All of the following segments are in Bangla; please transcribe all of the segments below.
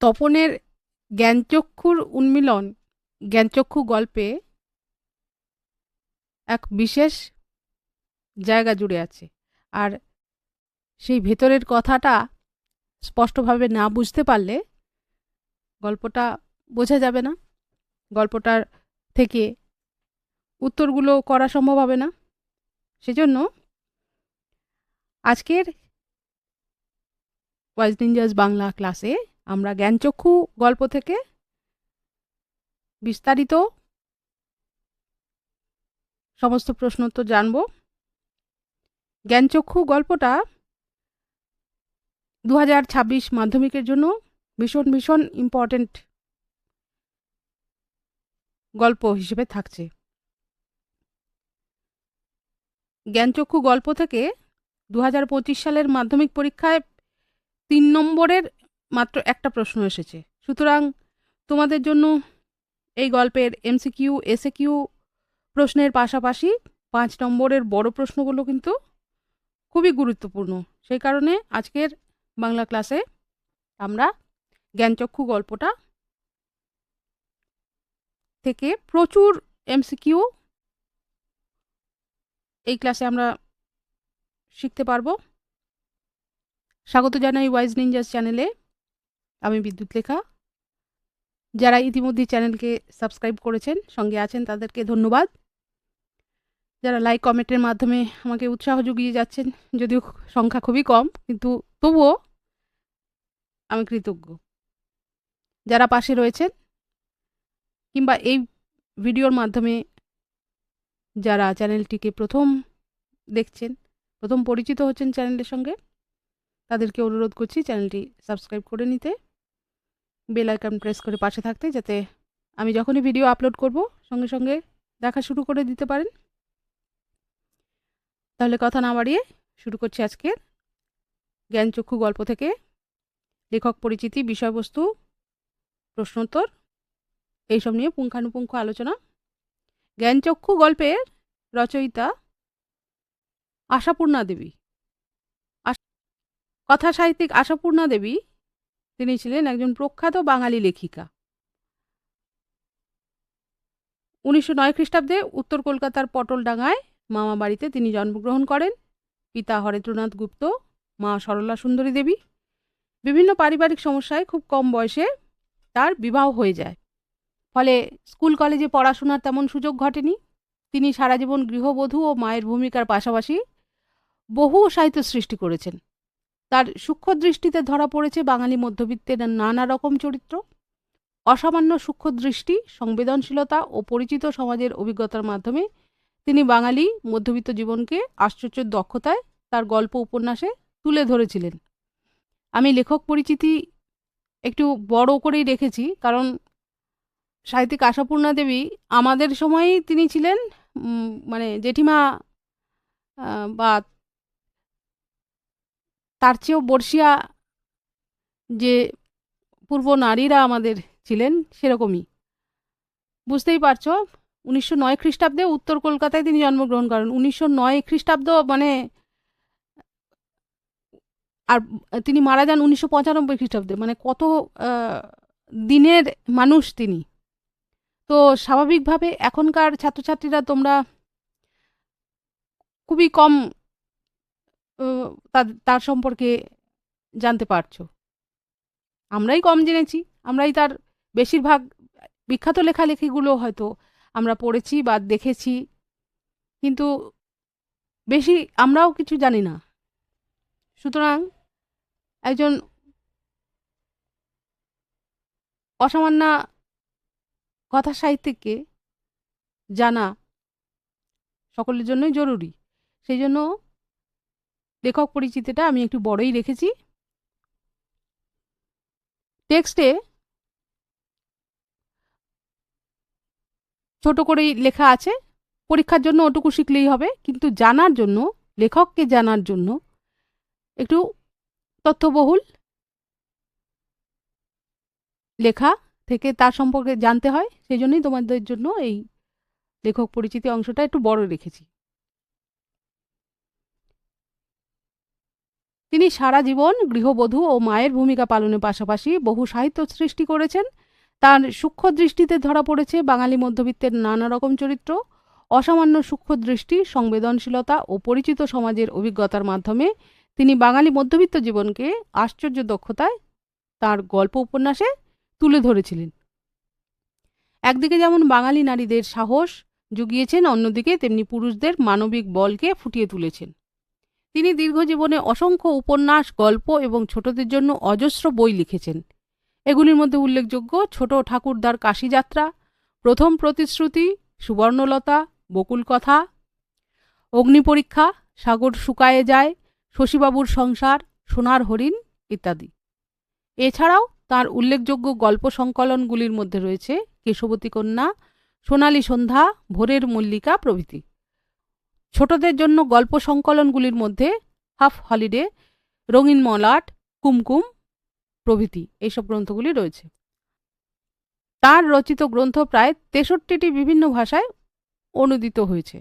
তপনের জ্ঞানচক্ষুর উন্মিলন জ্ঞানচক্ষু গল্পে এক বিশেষ জায়গা জুড়ে আছে। আর সেই ভেতরের কথাটা স্পষ্টভাবে না বুঝতে পারলে গল্পটা বোঝা যাবে না, গল্পটার থেকে উত্তরগুলো করা সম্ভব হবে না। সেজন্য আজকের ওয়াইজ নিনজাস বাংলা ক্লাসে আমরা জ্ঞানচক্ষু গল্প থেকে বিস্তারিত সমস্ত প্রশ্নোত্তর জানব। জ্ঞানচক্ষু গল্পটা 2026 মাধ্যমিকের জন্য ভীষণ ভীষণ ইম্পর্টেন্ট গল্প হিসেবে থাকছে। জ্ঞানচক্ষু গল্প থেকে 2025 সালের মাধ্যমিক পরীক্ষায় 3 নম্বরের মাত্র একটা প্রশ্ন এসেছে। সুতরাং তোমাদের জন্য এই গল্পের এমসিকিউ এসএকিউ প্রশ্নের পাশাপাশি 5 নম্বরের বড় প্রশ্নগুলো কিন্তু খুবই গুরুত্বপূর্ণ। সেই কারণে আজকের বাংলা ক্লাসে আমরা জ্ঞানচক্ষু গল্পটা থেকে প্রচুর এমসিকিউ এই ক্লাসে আমরা শিখতে পারবো। স্বাগত জানাই ওয়াইজ নিনজাস চ্যানেলে। আমি বিদ্যুৎ লেখা। যারা ইতিমধ্যে চ্যানেলকে সাবস্ক্রাইব করেছেন, সঙ্গে আছেন, তাদেরকে ধন্যবাদ। যারা লাইক কমেন্টের মাধ্যমে আমাকে উৎসাহ জুগিয়ে যাচ্ছেন, যদিও সংখ্যা খুবই কম, কিন্তু তবুও আমি কৃতজ্ঞ। যারা পাশে রয়েছেন কিংবা এই ভিডিওর মাধ্যমে যারা চ্যানেলটিকে প্রথম দেখছেন, প্রথম পরিচিত হচ্ছেন চ্যানেলের সঙ্গে, তাদেরকে অনুরোধ করছি চ্যানেলটি সাবস্ক্রাইব করে নিতে, বেল আইকন প্রেস করে পাশে থাকতে, যাতে আমি যখনই ভিডিও আপলোড করব সঙ্গে সঙ্গে দেখা শুরু করে দিতে পারেন। তাহলে কথা না বাড়িয়ে শুরু করছি আজকের জ্ঞানচক্ষু গল্প থেকে লেখক পরিচিতি, বিষয়বস্তু, প্রশ্নোত্তর এইসব নিয়ে পুঙ্খানুপুঙ্খ আলোচনা। জ্ঞানচক্ষু গল্পের রচয়িতা আশাপূর্ণা দেবী। কথা সাহিত্যিক আশাপূর্ণা দেবী তিনি ছিলেন একজন প্রখ্যাত বাঙালি লেখিকা। 1909 খ্রিস্টাব্দে উত্তর কলকাতার পটলডাঙ্গায় মামা বাড়িতে তিনি জন্মগ্রহণ করেন। পিতা হরেন্দ্রনাথ গুপ্ত, মা সরলা সুন্দরী দেবী। বিভিন্ন পারিবারিক সমস্যায় খুব কম বয়সে তার বিবাহ হয়ে যায়। ফলে স্কুল কলেজে পড়াশোনার তেমন সুযোগ ঘটেনি। তিনি সারা জীবন গৃহবধূ ও মায়ের ভূমিকার পাশাপাশি বহু সাহিত্য সৃষ্টি করেছেন। তার সূক্ষ্ম দৃষ্টিতে ধরা পড়েছে বাঙালি মধ্যবিত্তের নানা রকম চরিত্র। অসামান্য সূক্ষ্ম দৃষ্টি, সংবেদনশীলতা ও পরিচিত সমাজের অভিজ্ঞতার মাধ্যমে তিনি বাঙালি মধ্যবিত্ত জীবনকে আশ্চর্য দক্ষতায় তার গল্প উপন্যাসে তুলে ধরেছিলেন। আমি লেখক পরিচিতি একটু বড় করেই রেখেছি, কারণ সাহিত্যিক আশাপূর্ণা দেবী আমাদের সময়েই তিনি ছিলেন মানে জেঠিমা বা তার চেয়েও বর্ষিয়া যে পূর্ব নারীরা আমাদের ছিলেন, সেরকমই। বুঝতেই পারছো, 1909 খ্রিস্টাব্দে উত্তর কলকাতায় তিনি জন্মগ্রহণ করেন। 1909 খ্রিস্টাব্দ মানে, আর তিনি মারা যান 1995 খ্রিস্টাব্দে, মানে কত দিনের মানুষ তিনি। তো স্বাভাবিকভাবে এখনকার ছাত্রছাত্রীরা তোমরা খুবই কম তার সম্পর্কে জানতে পারছো। আমরাই কম জেনেছি, আমরাই তার বেশিরভাগ বিখ্যাত লেখালেখিগুলো হয়তো আমরা পড়েছি বা দেখেছি, কিন্তু বেশি আমরাও কিছু জানি না। সুতরাং একজন অসামান্য কথা সাহিত্যিককে জানা সকলের জন্যই জরুরি। সেই জন্য লেখক পরিচিতিটা আমি একটু বড়ই রেখেছি। টেক্সটে ছোট করেই লেখা আছে, পরীক্ষার জন্য ওটুকু শিখলেই হবে, কিন্তু জানার জন্য, লেখককে জানার জন্য একটু তথ্যবহুল লেখা থেকে তার সম্পর্কে জানতে হয়। সেই জন্যই তোমাদের জন্য এই লেখক পরিচিতি অংশটা একটু বড় রেখেছি। তিনি সারা জীবন গৃহবধূ ও মায়ের ভূমিকা পালনের পাশাপাশি বহু সাহিত্য সৃষ্টি করেছেন। তার সূক্ষ্ম দৃষ্টিতে ধরা পড়েছে বাঙালি মধ্যবিত্তের নানা রকম চরিত্র। অসামান্য সূক্ষ্ম দৃষ্টি, সংবেদনশীলতা ও পরিচিত সমাজের অভিজ্ঞতার মাধ্যমে তিনি বাঙালি মধ্যবিত্ত জীবনকে আশ্চর্য দক্ষতায় তার গল্প উপন্যাসে তুলে ধরেছিলেন। একদিকে যেমন বাঙালি নারীদের সাহস জুগিয়েছেন, অন্যদিকে তেমনি পুরুষদের মানবিক বলকে ফুটিয়ে তুলেছেন। তিনি দীর্ঘ জীবনে অসংখ্য উপন্যাস, গল্প এবং ছোটদের জন্য অজস্র বই লিখেছেন। এগুলির মধ্যে উল্লেখযোগ্য ছোট ঠাকুরদার কাশীযাত্রা, প্রথম প্রতিশ্রুতি, সুবর্ণলতা, বকুল কথা, অগ্নিপরীক্ষা, সাগর শুকায়ে যায়, শশীবাবুর সংসার, সোনার হরিণ ইত্যাদি। এছাড়াও তার উল্লেখযোগ্য গল্প সংকলনগুলির মধ্যে রয়েছে কেশবতী কন্যা, সোনালী সন্ধ্যা, ভোরের মল্লিকা প্রভৃতি। ছোটদের জন্য গল্প সংকলনগুলির মধ্যে হাফ হলিডে, রঙিন মলাট, কুমকুম প্রভৃতি এইসব গ্রন্থগুলি রয়েছে। তার রচিত গ্রন্থ প্রায় 63টি বিভিন্ন ভাষায় অনূদিত হয়েছে।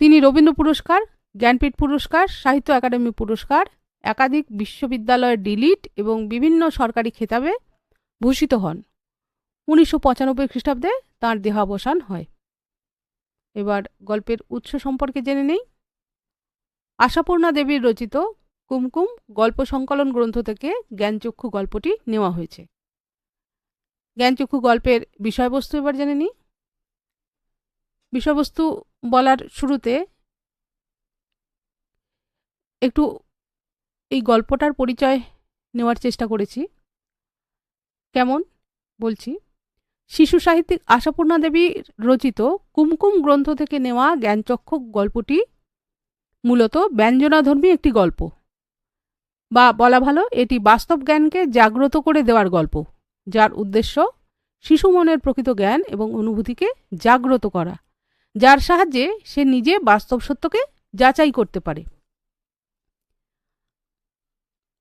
তিনি রবীন্দ্র পুরস্কার, জ্ঞানপীঠ পুরস্কার, সাহিত্য একাডেমি পুরস্কার, একাধিক বিশ্ববিদ্যালয়ের ডিলিট এবং বিভিন্ন সরকারি খেতাবে ভূষিত হন। 1995 খ্রিস্টাব্দে তাঁর দেহাবসান হয়। এবার গল্পের উৎস সম্পর্কে জেনে নেই। আশাপূর্ণা দেবীর রচিত কুমকুম গল্প সংকলন গ্রন্থ থেকে জ্ঞানচক্ষু গল্পটি নেওয়া হয়েছে। জ্ঞানচক্ষু গল্পের বিষয়বস্তু এবার জেনে নিই। বিষয়বস্তু বলার শুরুতে একটু এই গল্পটার পরিচয় নেওয়ার চেষ্টা করেছি। কেমন বলছি, শিশু সাহিত্যিক আশাপূর্ণা দেবীর রচিত কুমকুম গ্রন্থ থেকে নেওয়া জ্ঞানচক্ষু গল্পটি মূলত ব্যঞ্জনাধর্মী একটি গল্প, বা বলা ভালো এটি বাস্তব জ্ঞানকে জাগ্রত করে দেওয়ার গল্প, যার উদ্দেশ্য শিশু মনের প্রকৃত জ্ঞান এবং অনুভূতিকে জাগ্রত করা, যার সাহায্যে সে নিজে বাস্তব সত্যকে যাচাই করতে পারে।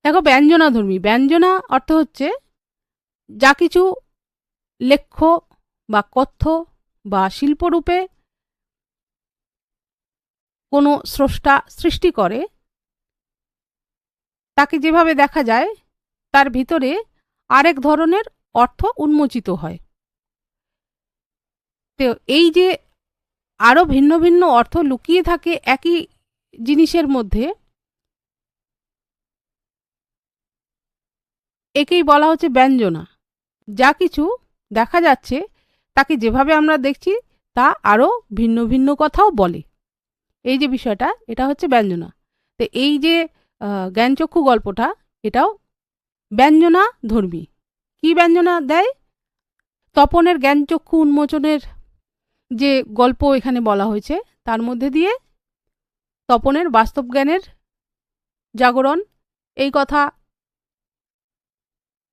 দেখো, ব্যঞ্জনাধর্মী, ব্যঞ্জনা অর্থ হচ্ছে যা কিছু লেখ্য বা কথ্য বা শিল্পরূপে কোনো স্রষ্টা সৃষ্টি করে, তাকে যেভাবে দেখা যায় তার ভিতরে আরেক ধরনের অর্থ উন্মোচিত হয়। তো এই যে আরও ভিন্ন ভিন্ন অর্থ লুকিয়ে থাকে একই জিনিসের মধ্যে, একেই বলা হচ্ছে ব্যঞ্জনা। যা কিছু দেখা যাচ্ছে তাকে যেভাবে আমরা দেখছি তা আরও ভিন্ন ভিন্ন কথাও বলে। এই যে বিষয়টা, এটা হচ্ছে ব্যঞ্জনা। তো এই যে জ্ঞানচক্ষু গল্পটা, এটাও ব্যঞ্জনা ধর্মী। কি ব্যঞ্জনা দেয়? তপনের জ্ঞানচক্ষু উন্মোচনের যে গল্প এখানে বলা হয়েছে, তার মধ্যে দিয়ে তপনের বাস্তব জ্ঞানের জাগরণ, এই কথা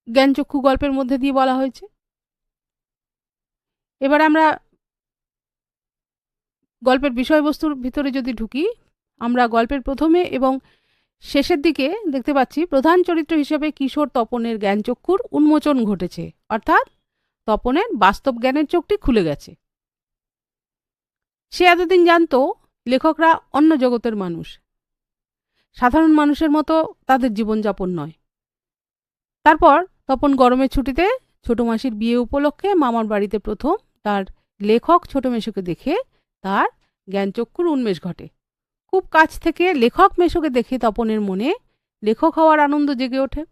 জ্ঞানচক্ষু গল্পের মধ্যে দিয়ে বলা হয়েছে। এবার আমরা গল্পের বিষয়বস্তুর ভিতরে যদি ঢুকি, আমরা গল্পের প্রথমে এবং শেষের দিকে দেখতে পাচ্ছি প্রধান চরিত্র হিসেবে কিশোর তপনের জ্ঞানচক্ষুর উন্মোচন ঘটেছে, অর্থাৎ তপনের বাস্তব জ্ঞানের চোখটি খুলে গেছে। সে এতদিন জানত লেখকরা অন্য জগতের মানুষ, সাধারণ মানুষের মতো তাদের জীবনযাপন নয়। তারপর তপন গরমের ছুটিতে ছোট মাসির বিয়ে উপলক্ষে মামার বাড়িতে প্রথম তার লেখক ছোট মেশোকে দেখে তার জ্ঞানচক্ষুর উন্মেষ ঘটে। খুব কাছ থেকে লেখক মেশোকে দেখে তপনের মনে লেখক হওয়ার আনন্দ জেগে ওঠে।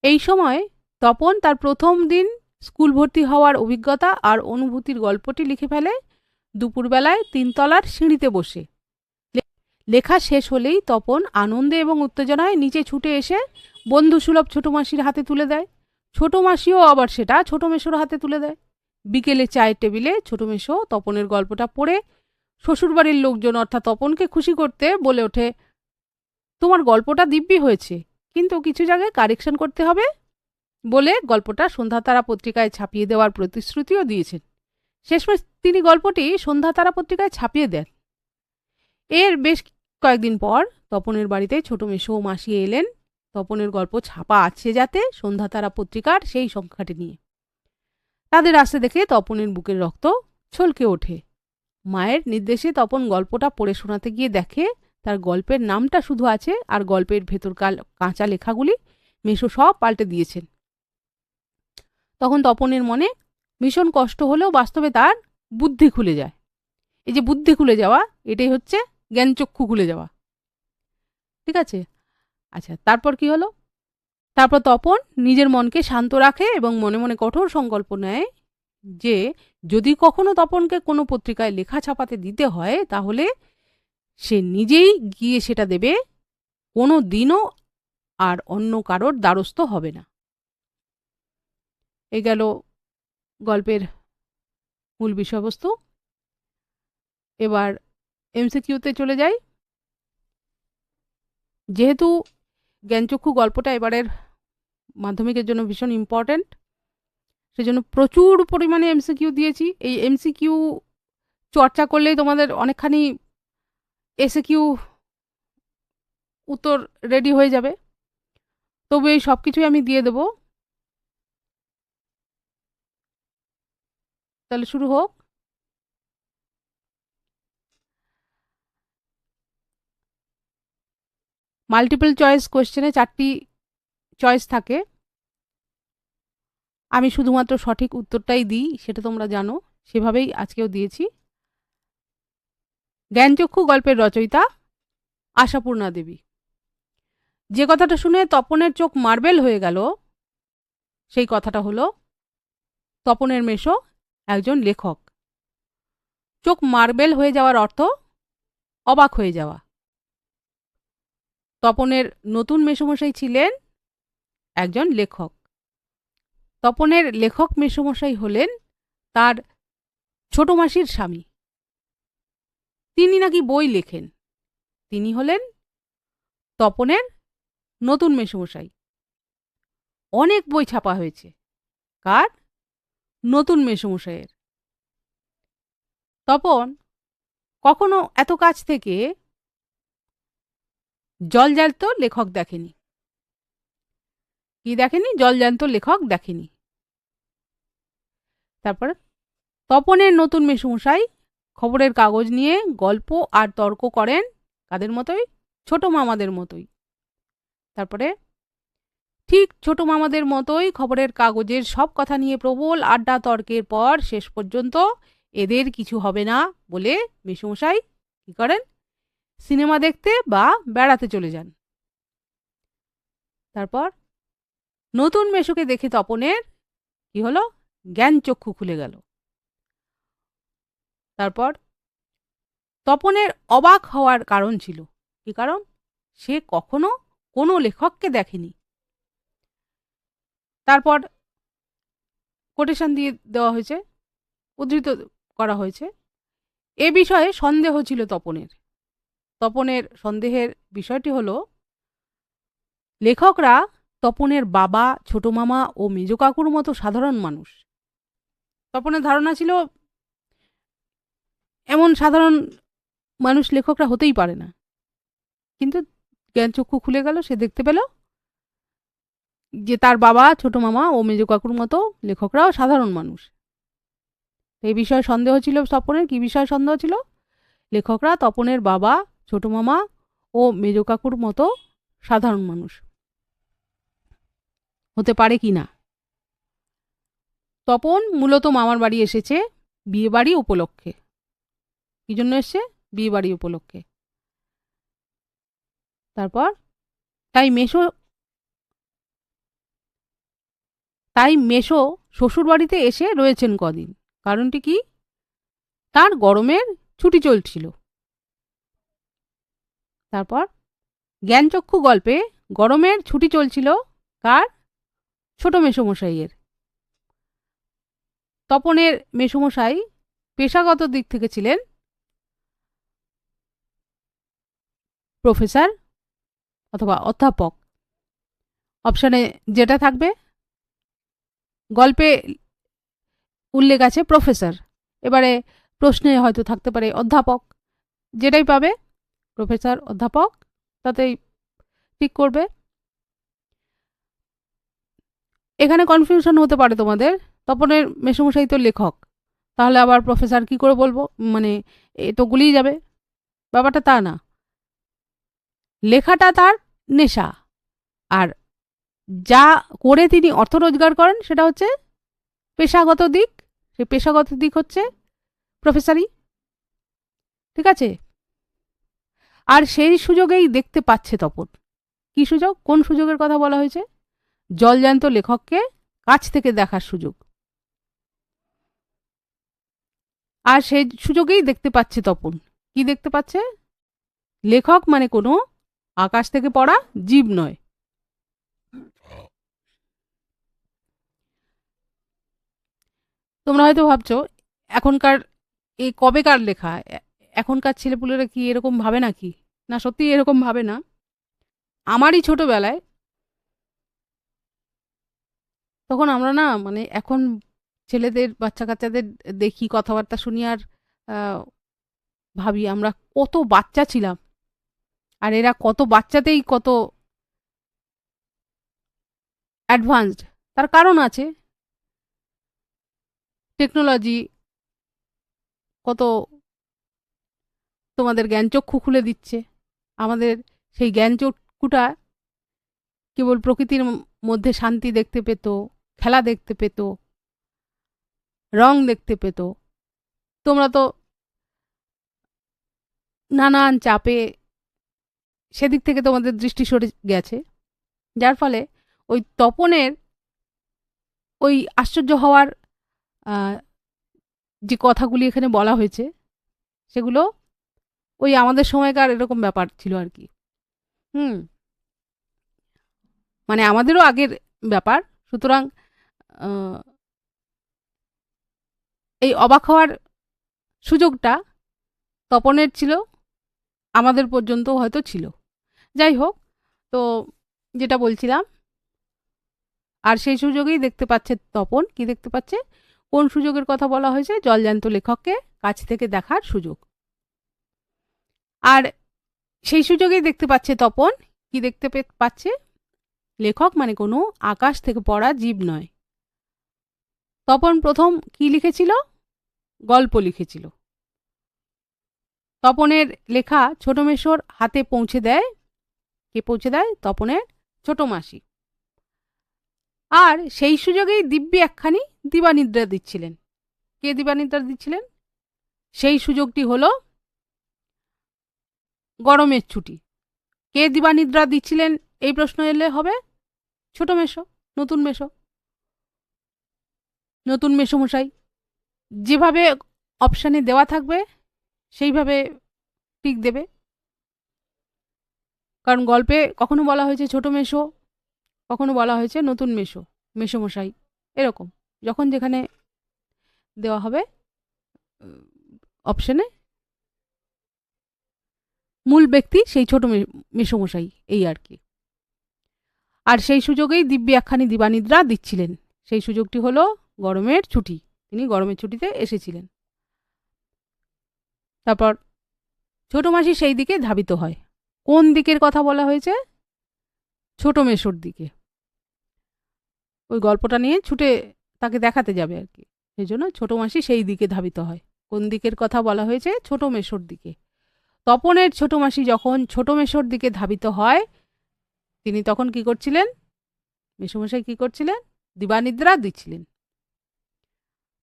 এই সময় তপন তার প্রথম দিন স্কুল ভর্তি হওয়ার অভিজ্ঞতা আর অনুভূতির গল্পটি লিখে ফেলে দুপুরবেলায় 3 তলার সিঁড়িতে বসে। লেখা শেষ হলেই তপন আনন্দে এবং উত্তেজনায় নিচে ছুটে এসে বন্ধুসুলভ ছোট মাসির হাতে তুলে দেয়। ছোট মাসিও আবার সেটা ছোট মেশোর হাতে তুলে দেয়। বিকেলে চায়ের টেবিলে ছোট মেশো তপনের গল্পটা পড়ে শ্বশুরবাড়ির লোকজন অর্থাৎ তপনকে খুশি করতে বলে ওঠে, তোমার গল্পটা দিব্যি হয়েছে, কিন্তু কিছু জায়গায় কারেকশন করতে হবে বলে গল্পটা সন্ধ্যাতারা পত্রিকায় ছাপিয়ে দেওয়ার প্রতিশ্রুতিও দিয়েছেন। শেষমেশ তিনি গল্পটি সন্ধ্যাতারা পত্রিকায় ছাপিয়ে দেন। এর বেশ কয়েকদিন পর তপনের বাড়িতে ছোট মেশো ও মাসি এলেন তপনের গল্প ছাপা আছে যাতে সন্ধ্যাতারা পত্রিকার সেই সংখ্যাটি নিয়ে। তাদের আসতে দেখে তপনের বুকের রক্ত ছলকে ওঠে। মায়ের নির্দেশে তপন গল্পটা পড়ে শোনাতে গিয়ে দেখে তার গল্পের নামটা শুধু আছে, আর গল্পের ভেতরকার কাঁচা লেখাগুলি মেসো সব পাল্টে দিয়েছেন। তখন তপনের মনে ভীষণ কষ্ট হলেও বাস্তবে তার বুদ্ধি খুলে যায়। এই যে বুদ্ধি খুলে যাওয়া, এটাই হচ্ছে জ্ঞানচক্ষু খুলে যাওয়া। ঠিক আছে? আচ্ছা, তারপর কি হলো? তারপর তপন নিজের মনকে শান্ত রাখে এবং মনে মনে কঠোর সংকল্প নেয় যে যদি কখনো তপনকে কোনো পত্রিকায় লেখা ছাপাতে দিতে হয় তাহলে সে নিজেই গিয়ে সেটা দেবে, কোনো দিনও আর অন্য কারোর দ্বারস্থ হবে না। এই গেল গল্পের মূল বিষয়বস্তু। এবার এমসিকিউতে চলে যাই। যেহেতু জ্ঞানচক্ষু গল্পটা এবারের মাধ্যমিকের জন্য ভীষণ ইম্পর্ট্যান্ট, সেজন্য প্রচুর পরিমাণে এমসিকিউ দিয়েছি। এই এমসিকিউ চর্চা করলেই তোমাদের অনেকখানি এসএকিউ উত্তর রেডি হয়ে যাবে। তবু এই সব কিছুই আমি দিয়ে দেব। তাহলে শুরু হোক। মাল্টিপল চয়েস কোয়েশ্চেনে 4টি চয়েস থাকে। আমি শুধুমাত্র সঠিক উত্তরটাই দিই, সেটা তোমরা জানো, সেভাবেই আজকেও দিয়েছি। জ্ঞানচক্ষু গল্পের রচয়িতা আশাপূর্ণা দেবী। যে কথাটা শুনে তপনের চোখ মার্বেল হয়ে গেল সেই কথাটা হলো তপনের মেসো একজন লেখক। চোখ মার্বেল হয়ে যাওয়ার অর্থ অবাক হয়ে যাওয়া। তপনের নতুন মেসোমশাই ছিলেন একজন লেখক। তপনের লেখক মেসোমশাই হলেন তার ছোট মাসির স্বামী। তিনি নাকি বই লেখেন। তিনি হলেন তপনের নতুন মেসোমশাই। অনেক বই ছাপা হয়েছে। কার? নতুন মেসোমশাইয়ের। তপন কখনো এত কাছ থেকে জলজ্যান্ত লেখক দেখেনি। কি দেখেনি? জলজ্যান্ত লেখক দেখেনি। তারপর তপনের নতুন মেসোমশাই খবরের কাগজ নিয়ে গল্প আর তর্ক করেন কাদের মতোই? ছোট মামাদের মতোই। তারপরে ঠিক ছোট মামাদের মতোই খবরের কাগজের সব কথা নিয়ে প্রবল আড্ডা তর্কের পর শেষ পর্যন্ত এদের কিছু হবে না বলে মেসোমশাই কি করেন? সিনেমা দেখতে বা বেড়াতে চলে যান। তারপর নতুন মেসোকে দেখে তপনের কি হলো? জ্ঞানচক্ষু খুলে গেল। তারপর তপনের অবাক হওয়ার কারণ ছিল। কি কারণ? সে কখনো কোনো লেখককে দেখেনি। তারপর কোটেশন দিয়ে দেওয়া হয়েছে, উদ্ধৃত করা হয়েছে। এ বিষয়ে সন্দেহ ছিল তপনের। তপনের সন্দেহের বিষয়টি হলো লেখকরা তপনের বাবা, ছোট মামা ও মেজ কাকুর মতো সাধারণ মানুষ। তপনের ধারণা ছিল এমন সাধারণ মানুষ লেখকরা হতেই পারে না। কিন্তু জ্ঞানচক্ষু খুলে গেল, সে দেখতে পেল যে তার বাবা, ছোট মামা ও মেজ কাকুর মতো লেখকরাও সাধারণ মানুষ। এই বিষয়ে সন্দেহ ছিল তপনের। কি বিষয়ে সন্দেহ ছিল? লেখকরা তপনের বাবা, ছোট মামা ও মেজ কাকুর মতো সাধারণ মানুষ হতে পারে কি না। তপন মূলত মামার বাড়ি এসেছে বিয়ে বাড়ি উপলক্ষে। কি জন্য এসছে? বিয়ে বাড়ি উপলক্ষে। তারপর তাই মেসো শ্বশুর বাড়িতে এসে রয়েছেন কদিন। কারণটি কি? তার গরমের ছুটি চলছিল। তারপর জ্ঞানচক্ষু গল্পে গরমের ছুটি চলছিল কার? ছোট মেসোমশাইয়ের। তপনের মেসোমশাই পেশাগত দিক থেকে ছিলেন প্রফেসর অথবা অধ্যাপক। অপশানে যেটা থাকবে, গল্পে উল্লেখ আছে প্রফেসর, এবারে প্রশ্নে হয়তো থাকতে পারে অধ্যাপক। যেটাই পাবে প্রফেসর, অধ্যাপক, তাতেই ঠিক করবে। এখানে কনফিউশন হতে পারে তোমাদের, তপনের মেসোমশাই তো লেখক, তাহলে আবার প্রফেসর কি করে বলবো, মানে এ তো গুলিয়ে যাবে। ব্যাপারটা তা না। লেখাটা তার নেশা, আর যা করে তিনি অর্থ রোজগার করেন সেটা হচ্ছে পেশাগত দিক। সেই পেশাগত দিক হচ্ছে প্রফেসরি, ঠিক আছে? আর সেই সুযোগেই দেখতে পাচ্ছে তপন। কি সুযোগ? কোন সুযোগের কথা বলা হয়েছে? জলজ্যান্ত লেখককে কাছ থেকে দেখার সুযোগ। আর সেই সুযোগেই দেখতে পাচ্ছে তপন। কি দেখতে পাচ্ছে? লেখক মানে কোনো আকাশ থেকে পড়া জীব নয়। তোমরা হয়তো ভাবছো এখনকার এই কবেকার লেখা, এখনকার ছেলেপুলেরা কি এরকম ভাবে নাকি? না, সত্যি এরকম ভাবে না। আমারই ছোটবেলায়, তখন আমরা না মানে এখন ছেলেদের বাচ্চা কাচ্চাদের দেখি, কথাবার্তা শুনি, আর আহ, ভাবি আমরা কত বাচ্চা ছিলাম, আর এরা কত বাচ্চাতেই কত অ্যাডভান্সড। তার কারণ আছে, টেকনোলজি কত তোমাদের জ্ঞানচক্ষু খুলে দিচ্ছে। আমাদের সেই জ্ঞানচক্ষুটা কেবল প্রকৃতির মধ্যে শান্তি দেখতে পেত, খেলা দেখতে পেত, রং দেখতে পেত। তোমরা তো নানান চাপে সেদিক থেকে তোমাদের দৃষ্টি সরে গেছে, যার ফলে ওই তপনের ওই আশ্চর্য হওয়ার আহ, যে কথাগুলি এখানে বলা হয়েছে সেগুলো ওই আমাদের সময়কার এরকম ব্যাপার ছিল আর কি। হুম, মানে আমাদেরও আগের ব্যাপার। সুতরাং আহ, এই অবাক হওয়ার সুযোগটা তপনের ছিল, আমাদের পর্যন্ত হয়তো ছিল। যাই হোক, তো যেটা বলছিলাম, আর সেই সুযোগেই দেখতে পাচ্ছে তপন। কি দেখতে পাচ্ছে? কোন সুযোগের কথা বলা হয়েছে? জলজ্যান্ত লেখককে কাছ থেকে দেখার সুযোগ। আর সেই সুযোগেই দেখতে পাচ্ছে তপন। কি দেখতে পাচ্ছে? লেখক মানে কোনো আকাশ থেকে পড়া জীব নয়। তপন প্রথম কি লিখেছিল? গল্প লিখেছিল। তপনের লেখা ছোট মেশোর হাতে পৌঁছে দেয়। কে পৌঁছে দেয়? তপনের ছোট মাসি। আর সেই সুযোগেই দিব্যি একখানি দিবানিদ্রা দিচ্ছিলেন। কে দিবানিদ্রা দিচ্ছিলেন? সেই সুযোগটি হলো গরমের ছুটি। কে দিবানিদ্রা দিচ্ছিলেন এই প্রশ্ন এলে হবে? ছোট মেশো, নতুন মেশো, নতুন মেশোমশাই। যেভাবে অপশানে দেওয়া থাকবে সেইভাবে টিক দেবে। কারণ গল্পে কখনো বলা হয়েছে ছোট মেশো, কখনো বলা হয়েছে নতুন মেশো, মেশোমশাই, এরকম যখন যেখানে দেওয়া হবে অপশানে মূল ব্যক্তি সেই ছোট মেশোমশাই, এই আর কি। আর সেই সুযোগেই দিব্যি একখানি দিবানিদ্রা দিচ্ছিলেন। সেই সুযোগটি হলো গরমের ছুটি। তিনি গরমের ছুটিতে এসেছিলেন। তারপর ছোট মাসি সেই দিকে ধাবিত হয়। কোন দিকের কথা বলা হয়েছে? ছোট মেশোর দিকে। ওই গল্পটা নিয়ে ছুটে তাকে দেখাতে যাবে আর কি, সেই জন্য ছোট মাসি সেই দিকে ধাবিত হয়। কোন দিকের কথা বলা হয়েছে? ছোট মেশোর দিকে। তপনের ছোট মাসি যখন ছোট মেশোর দিকে ধাবিত হয়, তিনি তখন কি করছিলেন? মেশোমশাই কি করছিলেন? দিবানিদ্রা দিচ্ছিলেন।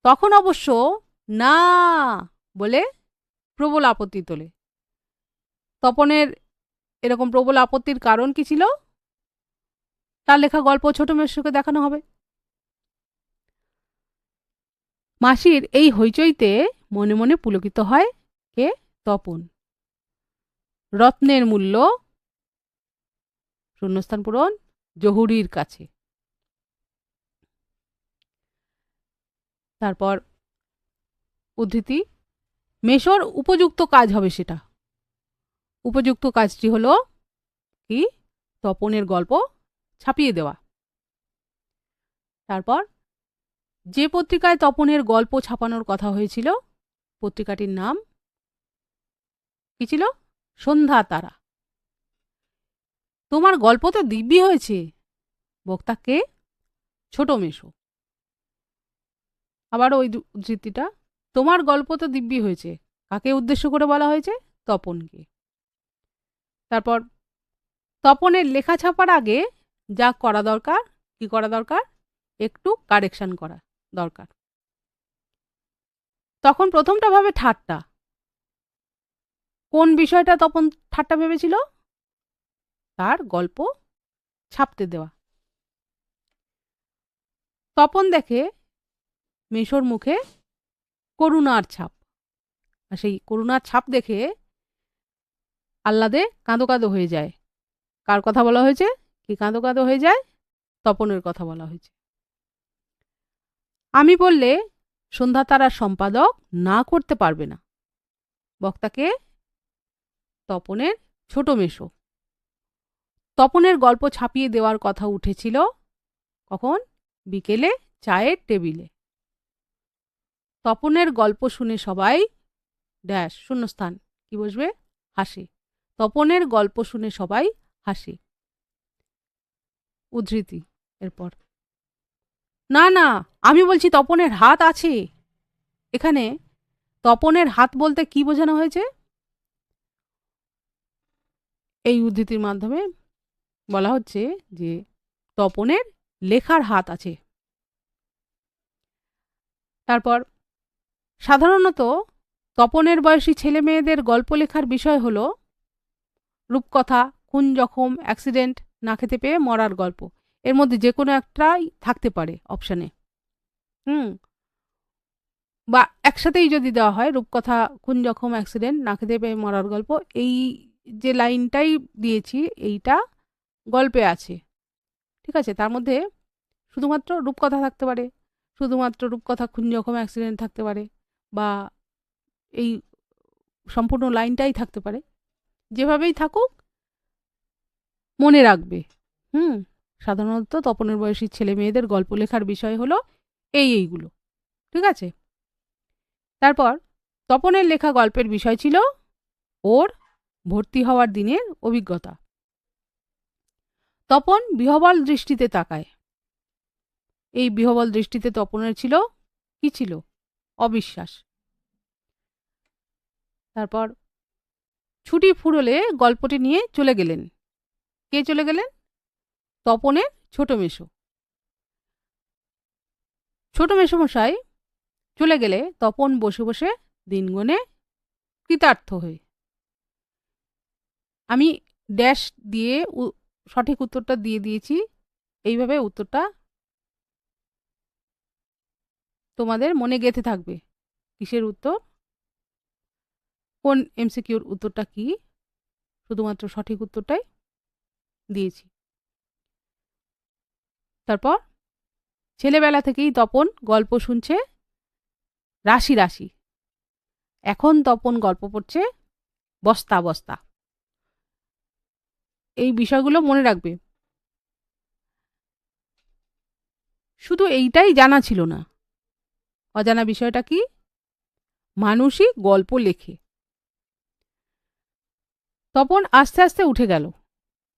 তখন অবশ্য না বলে প্রবল আপত্তি তোলে। তপনের এরকম প্রবল আপত্তির কারণ কি ছিল? তার লেখা গল্প ছোট মেশোকে দেখানো হবে। মাসির এই হইচইতে মনে মনে পুলকিত হয় কে? তপন। রত্নের মূল্য শূন্যস্থান পূরণ জহুরির কাছে। তারপর উদ্ধৃতি, মেশোর উপযুক্ত কাজ হবে সেটা। উপযুক্ত কাজটি হলো কি? তপনের গল্প ছাপিয়ে দেওয়া। তারপর যে পত্রিকায় তপনের গল্প ছাপানোর কথা হয়েছিল, পত্রিকাটির নাম কি ছিল? সন্ধ্যা তারা। তোমার গল্প তো দিব্যি হয়েছে। বক্তা কে? ছোট মেশো। আবার ওই উদ্ধৃতিটা, তোমার গল্প তো দিব্যি হয়েছে, কাকে উদ্দেশ্য করে বলা হয়েছে? তপনকে। তারপর তপনের লেখা ছাপার আগে যা করা দরকার, কি করা দরকার, একটু কারেকশন করা দরকার। তখন প্রথমটা ভাবে ঠাট্টা। কোন বিষয়টা তপন ঠাট্টা ভেবেছিল? তার গল্প ছাপতে দেওয়া। তপন দেখে মেশোর মুখে করুণার ছাপ, আর সেই করুণার ছাপ দেখে আহ্লাদে কাঁদো কাঁদো হয়ে যায়। কার কথা বলা হয়েছে? কি কাঁদো কাঁদো হয়ে যায়? তপনের কথা বলা হয়েছে। আমি বললে সন্ধ্যা তারার সম্পাদক না করতে পারবে না। বক্তাকে তপনের ছোট মেশো। তপনের গল্প ছাপিয়ে দেওয়ার কথা উঠেছিল কখন? বিকেলে চায়ের টেবিলে। তপনের গল্প শুনে সবাই ড্যাশ শূন্যস্থান কি বসবে? হাসে। তপনের গল্প শুনে সবাই হাসে। উদ্ধৃতি এরপর, না না, আমি বলছি তপনের হাত আছে। এখানে তপনের হাত বলতে কি বোঝানো হয়েছে? এই উদ্ধৃতির মাধ্যমে বলা হচ্ছে যে তপনের লেখার হাত আছে। তারপর, সাধারণত তপনের বয়সী ছেলে মেয়েদের গল্প লেখার বিষয় হলো রূপকথা, খুন জখম, অ্যাক্সিডেন্ট, না খেতে পেয়ে মরার গল্প। এর মধ্যে যে কোনো একটাই থাকতে পারে অপশানে। বা একসাথেই যদি দেওয়া হয় রূপকথা, খুন জখম, অ্যাক্সিডেন্ট, না খেতে পেয়ে মরার গল্প, এই যে লাইনটাই দিয়েছি এইটা গল্পে আছে। ঠিক আছে, তার মধ্যে শুধুমাত্র রূপকথা থাকতে পারে, শুধুমাত্র রূপকথা, খুন জখম, অ্যাক্সিডেন্ট থাকতে পারে, বা এই সম্পূর্ণ লাইনটাই থাকতে পারে। যেভাবেই থাকুক মনে রাখবে। সাধারণত তপনের বয়সী ছেলে মেয়েদের গল্প লেখার বিষয় হলো এইগুলো। ঠিক আছে। তারপর তপনের লেখা গল্পের বিষয় ছিল ওর ভর্তি হওয়ার দিনের অভিজ্ঞতা। তপন বিহ্বল দৃষ্টিতে তাকায়। এই বিহ্বল দৃষ্টিতে তপনের ছিল কি? ছিল অবিশ্বাস। তারপর ছুটি ফুরোলে গল্পটি নিয়ে চলে গেলেন। কে চলে গেলেন? তপনের ছোট মেশো। ছোট মেশোমশাই চলে গেলে তপন বসে বসে দিন গোনে কৃতার্থ হয়ে। আমি ড্যাশ দিয়ে সঠিক উত্তরটা দিয়ে দিয়েছি। এইভাবে উত্তরটা তোমাদের মনে গেঁথে থাকবে। কিসের উত্তর, কোন এমসিকিউর উত্তরটা কি, শুধুমাত্র সঠিক উত্তরটাই দিয়েছি। তারপর ছেলেবেলা থেকেই তপন গল্প শুনছে রাশি রাশি। এখন তপন গল্প পড়ছে বস্তা বস্তা। এই বিষয়গুলো মনে রাখবে। শুধু এইটাই জানা ছিল না। অজানা বিষয়টা কি? মানুষই গল্প লেখে। তপন আস্তে আস্তে উঠে গেল।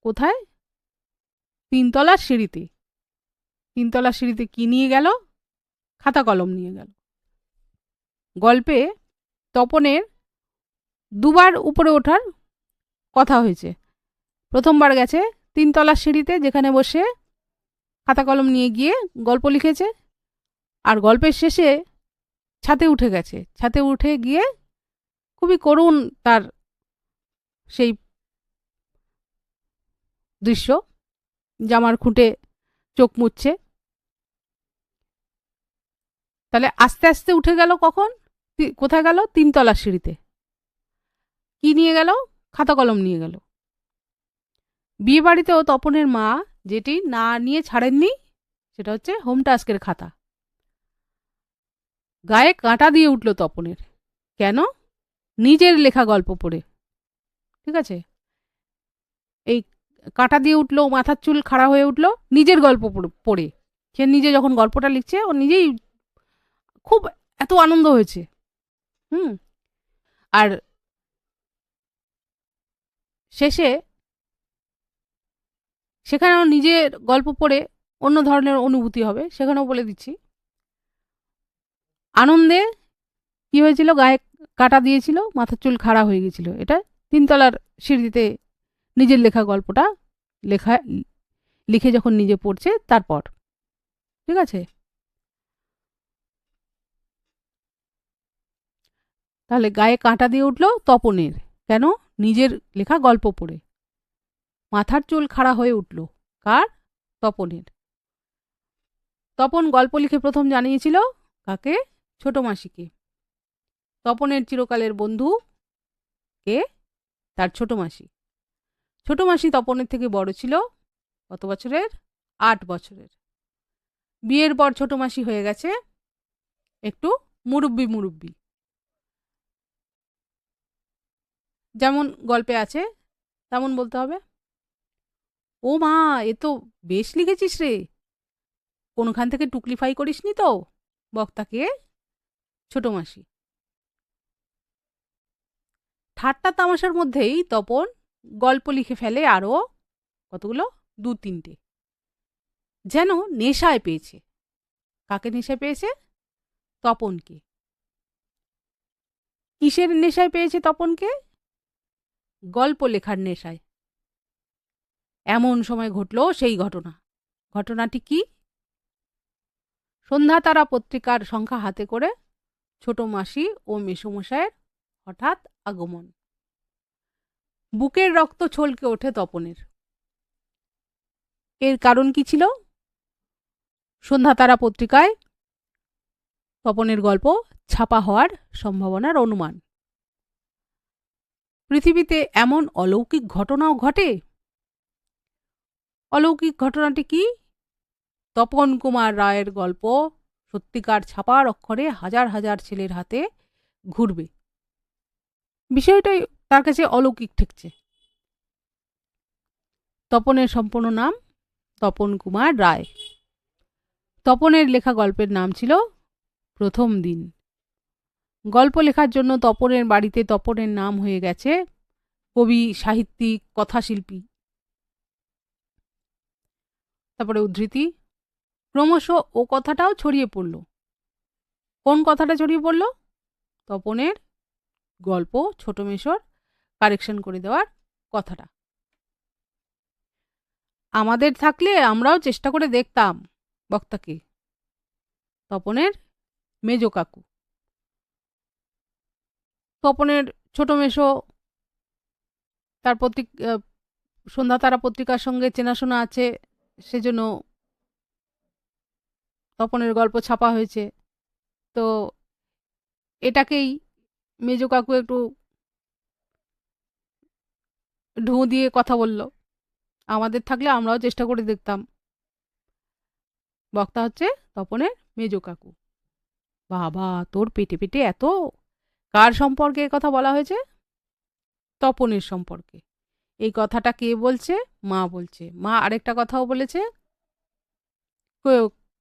কোথায়? তিনতলার সিঁড়িতে। তিনতলার সিঁড়িতে কি নিয়ে গেল? খাতা কলম নিয়ে গেল। গল্পে তপনের দুবার উপরে ওঠার কথা হয়েছে। প্রথমবার গেছে তিনতলার সিঁড়িতে, যেখানে বসে খাতা কলম নিয়ে গিয়ে গল্প লিখেছে। আর গল্পের শেষে ছাদে উঠে গেছে। ছাদে উঠে গিয়ে খুবই করুণ তার সেই দৃশ্য, জামার খুঁটে চোখ মুছছে। তাহলে আস্তে আস্তে উঠে গেল কখন? কোথায় গেল? তিনতলার সিঁড়িতে। কি নিয়ে গেল? খাতা কলম নিয়ে গেল। বিয়ে বাড়িতেও তপনের মা যেটি না নিয়ে ছাড়েননি সেটা হচ্ছে হোম টাস্কের খাতা। গায়ে কাঁটা দিয়ে উঠল তপনের। কেন? নিজের লেখা গল্প পড়ে। ঠিক আছে, এই কাঁটা দিয়ে উঠলো, মাথার চুল খাড়া হয়ে উঠলো নিজের গল্প পড়ে। সে নিজে যখন গল্পটা লিখছে ও নিজেই খুব এত আনন্দ হয়েছে। আর শেষে সেখানেও নিজের গল্প পড়ে অন্য ধরনের অনুভূতি হবে, সেখানেও বলে দিচ্ছি। আনন্দে কি হয়েছিল? গায়ে কাঁটা দিয়েছিল, মাথার চুল খাড়া হয়ে গেছিল। এটা তিনতলার সিঁড়িতে নিজের লেখা গল্পটা লিখে যখন নিজে পড়ছে তারপর। ঠিক আছে? তাহলে গায়ে কাঁটা দিয়ে উঠল তপনের। কেন? নিজের লেখা গল্প পড়ে। মাথার চুল খাড়া হয়ে উঠল। কার? তপনের। তপন গল্প লিখে প্রথম জানিয়েছিল কাকে? ছোট মাসিকে। তপনের চিরকালের বন্ধু কে? তার ছোট মাসি। ছোট মাসি তপনের থেকে বড় ছিল। কত বছরের? 8 বছরের। বিয়ের পর ছোট মাসি হয়ে গেছে একটু মুরব্বি। যেমন গল্পে আছে তেমন বলতে হবে। ও মা, এ তো বেশ লিখেছিস রে, কোনখান থেকে টুকলিফাই করিসনি তো? বক্তাকে ছোট মাসি। ঠাট্টা তামাশার মধ্যেই তপন গল্প লিখে ফেলে আরো কতগুলো, 2-3টে। যেন নেশায় পেয়েছে। কাকে নেশায় পেয়েছে? তপনকে। কিসের নেশায় পেয়েছে তপনকে? গল্প লেখার নেশায়। এমন সময় ঘটল সেই ঘটনা। ঘটনাটি কি? সন্ধ্যা তারা পত্রিকার সংখ্যা হাতে করে ছোট মাসি ও মেসোমশায়ের হঠাৎ আগমন। বুকের রক্ত ছলকে ওঠে তপনের। এর কারণ কি ছিল? সন্ধ্যা তারা পত্রিকায় তপনের গল্প ছাপা হওয়ার সম্ভাবনার অনুমান। পৃথিবীতে এমন অলৌকিক ঘটনাও ঘটে। অলৌকিক ঘটনাটি কি? তপন কুমার রায়ের গল্প সত্যিকার ছাপার অক্ষরে হাজার হাজার ছেলের হাতে ঘুরবে। বিষয়টাই তার কাছে অলৌকিক ঠেকছে। তপনের সম্পূর্ণ নাম তপন কুমার রায়। তপনের লেখা গল্পের নাম ছিল প্রথম দিন। গল্প লেখার জন্য তপনের বাড়িতে তপনের নাম হয়ে গেছে কবি, সাহিত্যিক, কথাশিল্পী। তারপরে উদ্ধৃতি। ক্রমশ ও কথাটাও ছড়িয়ে পড়ল। কোন কথাটা ছড়িয়ে পড়ল? তপনের গল্প ছোট মেশোর কারেকশন করে দেওয়ার কথাটা। আমাদের থাকলে আমরাও চেষ্টা করে দেখতাম। বক্তাকে। তপনের মেজো কাকু। তপনের ছোট মেশো তার সন্ধ্যা তারা পত্রিকার সঙ্গে চেনাশোনা আছে, সেজন্য তপনের গল্প ছাপা হয়েছে। তো এটাকেই মেজো কাকু একটু ঢুঁ দিয়ে কথা বলল, আমাদের থাকলে আমরাও চেষ্টা করে দেখতাম। বক্তা হচ্ছে তপনের মেজো কাকু। বাবা, তোর পেটে পেটে এত! কার সম্পর্কে এ কথা বলা হয়েছে? তপনের সম্পর্কে। এই কথাটা কে বলছে? মা বলছে। মা আরেকটা কথাও বলেছে,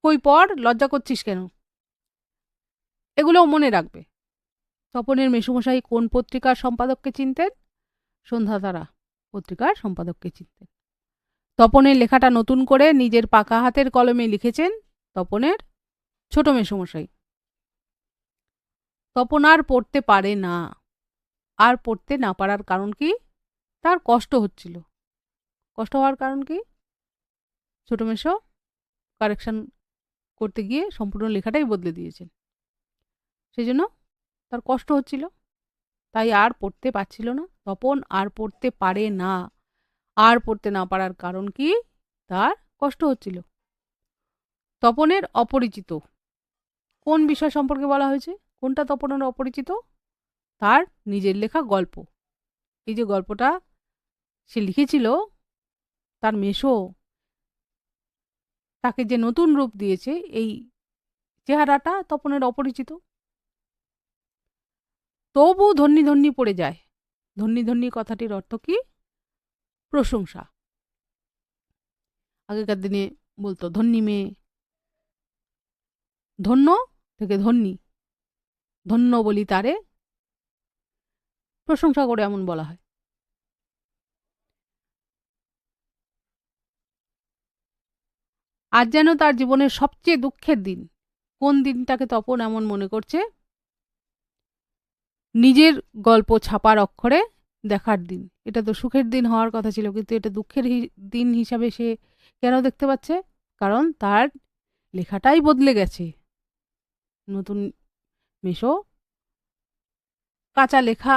কই পড়, লজ্জা করছিস কেন? এগুলোও মনে রাখবে। তপনের মেসোমশাই কোন পত্রিকার সম্পাদককে চিনতেন? সন্ধ্যা তারা পত্রিকার সম্পাদককে চিনতেন। তপনের লেখাটা নতুন করে নিজের পাকা হাতের কলমে লিখেছেন তপনের ছোট মেসোমশাই। তপন আর পড়তে পারে না। আর পড়তে না পারার কারণ কি? তার কষ্ট হচ্ছিল। কষ্ট হওয়ার কারণ কি? ছোট মেসো কারেকশন করতে গিয়ে সম্পূর্ণ লেখাটাই বদলে দিয়েছেন। সেই জন্য তার কষ্ট হচ্ছিল, তাই আর পড়তে পারছিল না। তপন আর পড়তে পারে না। আর পড়তে না পারার কারণ কি? তার কষ্ট হচ্ছিল। তপনের অপরিচিত। কোন বিষয় সম্পর্কে বলা হয়েছে? কোনটা তপনের অপরিচিত? তার নিজের লেখা গল্প। এই যে গল্পটা সে লিখেছিল, তার মেসো তাকে যে নতুন রূপ দিয়েছে, এই চেহারাটা তপনের অপরিচিত। তবু ধন্যি ধন্যি পড়ে যায়। ধন্যি ধন্যি কথাটির অর্থ কি? প্রশংসা। আগেকার দিনে বলতো ধন্যি মেয়ে। ধন্য থেকে ধন্যি, ধন্য বলি তারে, প্রশংসা করে এমন বলা হয়। আজ যেন তার জীবনের সবচেয়ে দুঃখের দিন। কোন দিনটাকে তপন এমন মনে করছে? নিজের গল্প ছাপার অক্ষরে দেখার দিন। এটা তো সুখের দিন হওয়ার কথা ছিল, কিন্তু এটা দুঃখের দিন হিসাবে সে কেন দেখতে পাচ্ছে? কারণ তার লেখাটাই বদলে গেছে। নতুন মেশো কাঁচা লেখা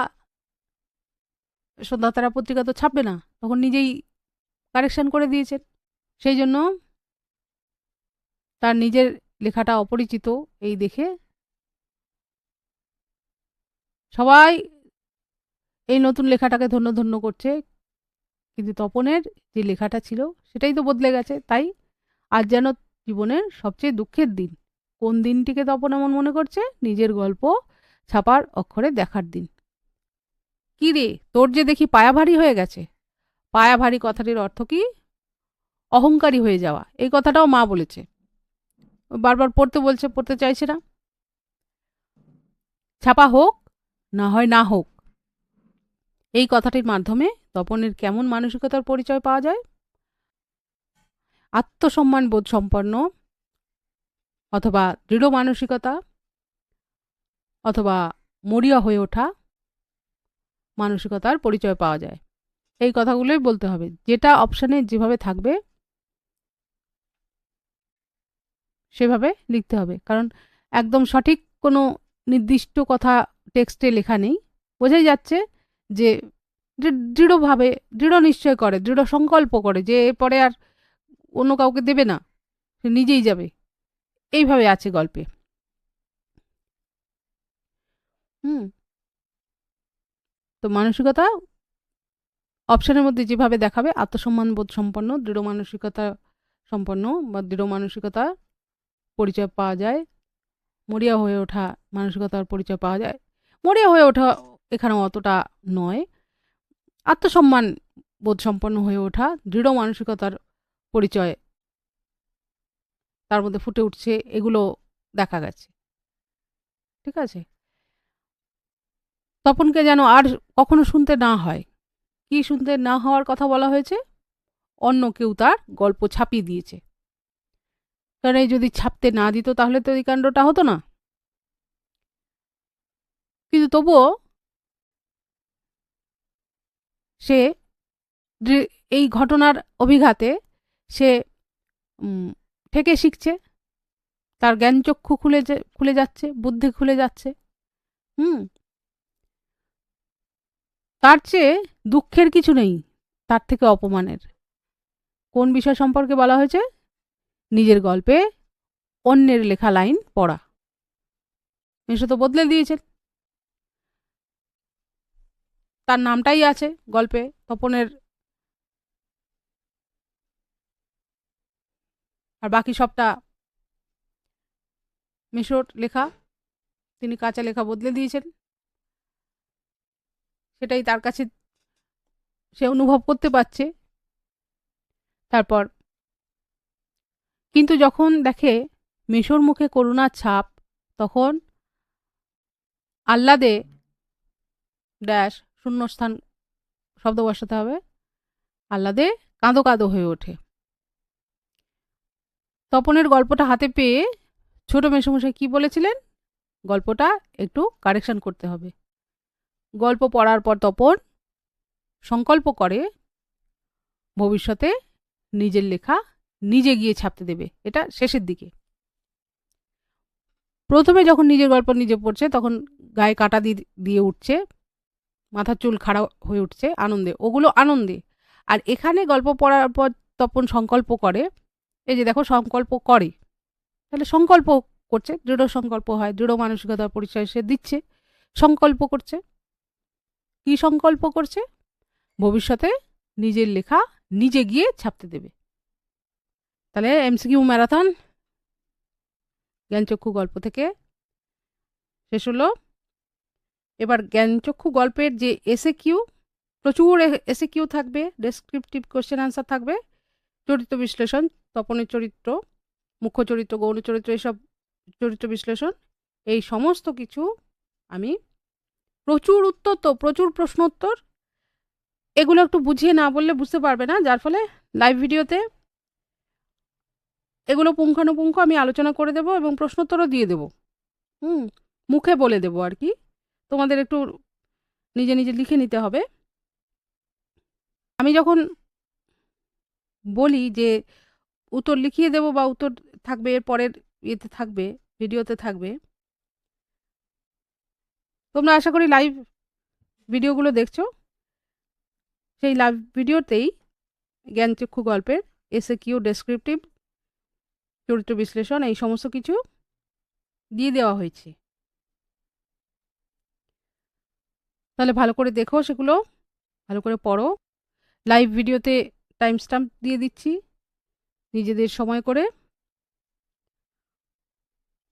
সন্ধ্যাতারা পত্রিকা তো ছাপবে না, তখন নিজেই কারেকশন করে দিয়েছেন। সেই জন্য তার নিজের লেখাটা অপরিচিত এই দেখে সবাই এই নতুন লেখাটাকে ধন্য ধন্য করছে, কিন্তু তপনের যে লেখাটা ছিল সেটাই তো বদলে গেছে। তাই আজ যেন জীবনের সবচেয়ে দুঃখের দিন। কোন দিনটিকে তপন এমন মনে করছে? নিজের গল্প ছাপার অক্ষরে দেখার দিন। কি রে, তোর যে দেখি পায়া ভারী হয়ে গেছে। পায়া ভারী কথাটির অর্থ কি? অহংকারী হয়ে যাওয়া। এই কথাটাও মা বলেছে, বারবার পড়তে বলছে, পড়তে চাইছে না। ছাপা হোক না হয় না হোক, এই কথাটির মাধ্যমে তপনের কেমন মানসিকতার পরিচয় পাওয়া যায়? আত্মসম্মান বোধ সম্পন্ন, অথবা দৃঢ় মানসিকতা, অথবা মরিয়া হয়ে ওঠা মানসিকতার পরিচয় পাওয়া যায়। এই কথাগুলোই বলতে হবে, যেটা অপশানে যেভাবে থাকবে সেভাবে লিখতে হবে। কারণ একদম সঠিক কোনো নির্দিষ্ট কথা টেক্সটে লেখা নেই। বোঝাই যাচ্ছে যে দৃঢ়ভাবে, দৃঢ় নিশ্চয় করে, দৃঢ় সংকল্প করে যে এরপরে আর অন্য কাউকে দেবে না, সে নিজেই যাবে, এইভাবে আছে গল্পে। তো মানসিকতা অপশনের মধ্যে যেভাবে দেখাবে, আত্মসম্মান বোধ সম্পন্ন, দৃঢ় মানসিকতা সম্পন্ন বা দৃঢ় মানসিকতা পরিচয় পাওয়া যায়। মরিয়া হয়ে ওঠা মানসিকতার পরিচয় পাওয়া যায়। মরিয়া হয়ে ওঠা এখানে অতটা নয়, আত্মসম্মান বোধ সম্পন্ন হয়ে ওঠা, দৃঢ় মানসিকতার পরিচয় তার মধ্যে ফুটে উঠছে, এগুলো দেখা গেছে। ঠিক আছে? তপনকে যেন আর কখনো শুনতে না হয়। কি শুনতে না হওয়ার কথা বলা হয়েছে? অন্য কেউ তার গল্প ছাপিয়ে দিয়েছে। কারণ এই যদি ছাপতে না দিত তাহলে তো এই কাণ্ডটা হতো না। কিন্তু তবুও সে এই ঘটনার অভিঘাতে সে থেকে শিখছে, তার জ্ঞানচক্ষু খুলে যাচ্ছে, বুদ্ধি খুলে যাচ্ছে। তার চেয়ে দুঃখের কিছু নেই, তার থেকে অপমানের। কোন বিষয় সম্পর্কে বলা হয়েছে? নিজের গল্পে অন্যের লেখা লাইন পড়া। মেশো তো বদলে দিয়েছেন, তার নামটাই আছে গল্পে তপনের, আর বাকি সবটা মেশোর লেখা। তিনি কাঁচা লেখা বদলে দিয়েছেন, সেটাই তার কাছে সে অনুভব করতে পারছে। তারপর কিন্তু যখন দেখে মেশোর মুখে করুণার ছাপ, তখন আহ্লাদে ড্যাশ শূন্যস্থান শব্দ বসাতে হবে, আহ্লাদে কাঁদো কাঁদো হয়ে ওঠে। তপনের গল্পটা হাতে পেয়ে ছোট মেসোমশাই কি বলেছিলেন? গল্পটা একটু কারেকশন করতে হবে। গল্প পড়ার পর তপন সংকল্প করে ভবিষ্যতে নিজের লেখা নিজে গিয়ে ছাপতে দেবে। এটা শেষের দিকে। প্রথমে যখন নিজের গল্প নিজে পড়ছে তখন গায়ে কাঁটা দিয়ে উঠছে, মাথার চুল খাড়া হয়ে উঠছে আনন্দে, ওগুলো আনন্দে। আর এখানে গল্প পড়ার পর তপন সংকল্প করে, এই যে দেখো সংকল্প করে, তাহলে সংকল্প করছে, দৃঢ় সংকল্প হয়, দৃঢ় মানসিকতার পরিচয় সে দিচ্ছে, সংকল্প করছে। কি সংকল্প করছে? ভবিষ্যতে নিজের লেখা নিজে গিয়ে ছাপতে দেবে। তাহলে এমসিকিউ ম্যারাথন জ্ঞানচক্ষু গল্প থেকে শেষ হলো। এবার জ্ঞানচক্ষু গল্পের যে এসে কিউ, প্রচুর এসে কিউ থাকবে, ডেসক্রিপটিভ কোশ্চেন আনসার থাকবে, চরিত্র বিশ্লেষণ, তপনের চরিত্র, মুখ্য চরিত্র, গৌণ চরিত্র, এসব চরিত্র বিশ্লেষণ, এই সমস্ত কিছু আমি প্রচুর উত্তর, তো প্রচুর প্রশ্নোত্তর, এগুলো একটু বুঝিয়ে না বললে বুঝতে পারবে না, যার ফলে লাইভ ভিডিওতে এগুলো পুঙ্খানুপুঙ্খ আমি আলোচনা করে দেব এবং প্রশ্নোত্তরও দিয়ে দেব। মুখে বলে দেব আর কি, তোমাদের একটু নিজে নিজে লিখে নিতে হবে। আমি যখন বলি যে উত্তর লিখিয়ে দেব বা উত্তর থাকবে এর পরের ইয়েতে থাকবে, ভিডিওতে থাকবে, তোমরা আশা করি লাইভ ভিডিওগুলো দেখছো। সেই লাইভ ভিডিওতেই জ্ঞানচক্ষু গল্পের এসএকিউ, ডেসক্রিপটিভ, চরিত্র বিশ্লেষণ এই সমস্ত কিছু দিয়ে দেওয়া হয়েছে। তাহলে ভালো করে দেখো, সেগুলো ভালো করে পড়ো। লাইভ ভিডিওতে টাইম স্ট্যাম্প দিয়ে দিচ্ছি, নিজেদের সময় করে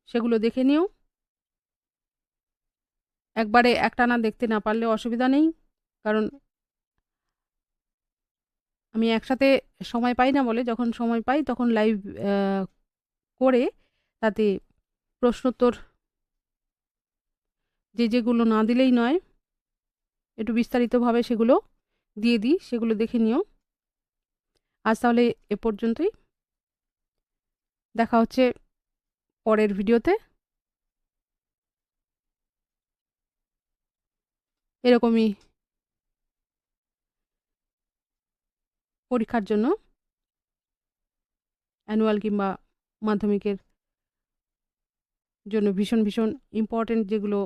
সেগুলো দেখে নিও। একবারে একটানা দেখতে না পারলে অসুবিধা নেই, কারণ আমি একসাথে সময় পাই না বলে, যখন সময় পাই তখন লাইভ করে তাতে প্রশ্নোত্তর যেগুলো না দিলেই নয়, একটু বিস্তারিতভাবে সেগুলো দিয়ে দিই, সেগুলো দেখে নিও। আজ তাহলে এ পর্যন্তই, দেখা হচ্ছে পরের ভিডিওতে। এরকমই পরীক্ষার জন্য, অ্যানুয়াল কিংবা মাধ্যমিকের জন্য ভীষণ ভীষণ ইম্পর্টেন্ট যেগুলো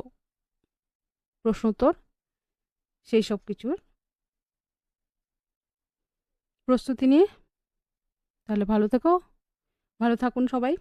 প্রশ্নোত্তর, সেই সব কিছুর প্রস্তুতি নিয়ে। তাহলে ভালো থেকো, ভালো থাকুন সবাই।